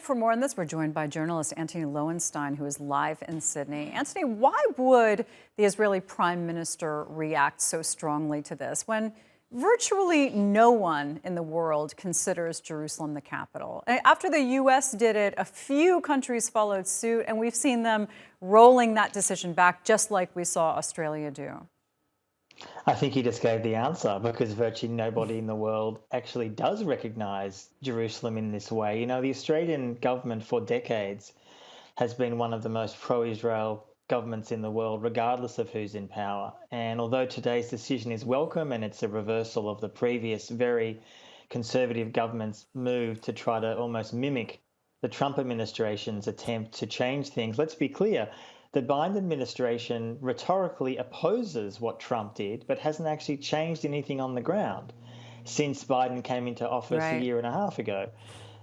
for more on this, we're joined by journalist Antony Loewenstein, who is live in Sydney. Antony, why would the Israeli Prime Minister react so strongly to this when virtually no one in the world considers Jerusalem the capital? After the U.S. did it, a few countries followed suit, and we've seen them rolling that decision back, just like we saw Australia do. I think he just gave the answer because virtually nobody in the world actually does recognise Jerusalem in this way. You know, the Australian government for decades has been one of the most pro-Israel governments in the world, regardless of who's in power. And although today's decision is welcome and it's a reversal of the previous very conservative government's move to try to almost mimic the Trump administration's attempt to change things, let's be clear. The Biden administration rhetorically opposes what Trump did, but hasn't actually changed anything on the ground since Biden came into office a year and a half ago.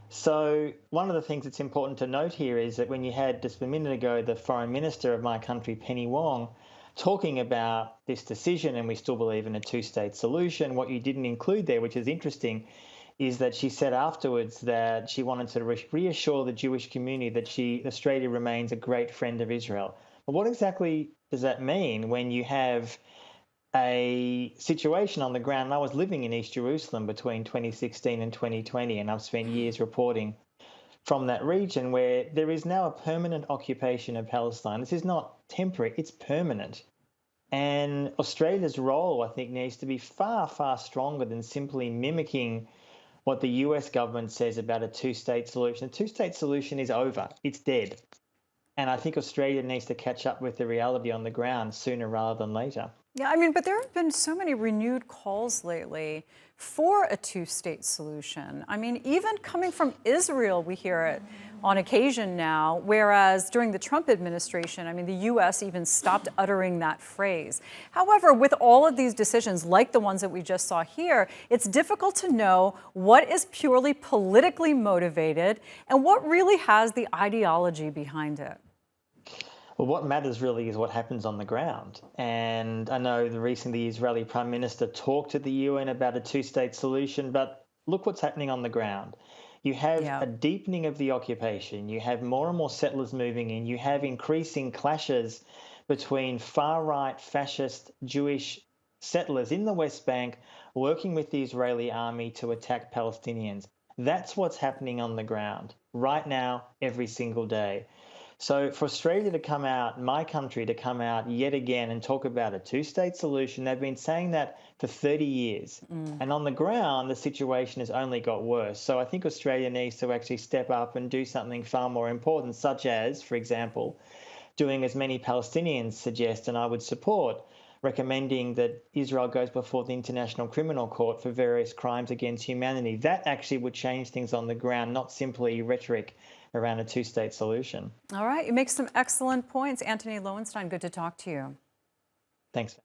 So one of the things that's important to note here is that when you had just a minute ago the foreign minister of my country, Penny Wong, talking about this decision, and we still believe in a two-state solution, what you didn't include there, which is interesting, is that she said afterwards that she wanted to reassure the Jewish community that Australia remains a great friend of Israel. But what exactly does that mean when you have a situation on the ground? And I was living in East Jerusalem between 2016 and 2020, and I've spent years reporting from that region where there is now a permanent occupation of Palestine. This is not temporary, it's permanent. And Australia's role, I think, needs to be far, far stronger than simply mimicking what the US government says about a two-state solution. A two-state solution is over. It's dead. And I think Australia needs to catch up with the reality on the ground sooner rather than later. Yeah, I mean, but there have been so many renewed calls lately for a two-state solution. I mean, even coming from Israel, we hear it on occasion now, whereas during the Trump administration, I mean, the U.S. even stopped uttering that phrase. However, with all of these decisions, like the ones that we just saw here, it's difficult to know what is purely politically motivated and what really has the ideology behind it. Well, what matters really is what happens on the ground. And I know recently the Israeli Prime Minister talked to the UN about a two-state solution, but look what's happening on the ground. You have a deepening of the occupation. You have more and more settlers moving in. You have increasing clashes between far-right fascist Jewish settlers in the West Bank working with the Israeli army to attack Palestinians. That's what's happening on the ground right now, every single day. So for Australia to come out, my country to come out yet again and talk about a two-state solution, they've been saying that for 30 years. And on the ground, the situation has only got worse. So I think Australia needs to actually step up and do something far more important, such as, for example, doing as many Palestinians suggest, and I would support, recommending that Israel goes before the International Criminal Court for various crimes against humanity. That actually would change things on the ground, not simply rhetoric around a two-state solution. All right, you make some excellent points. Antony Loewenstein, good to talk to you. Thanks.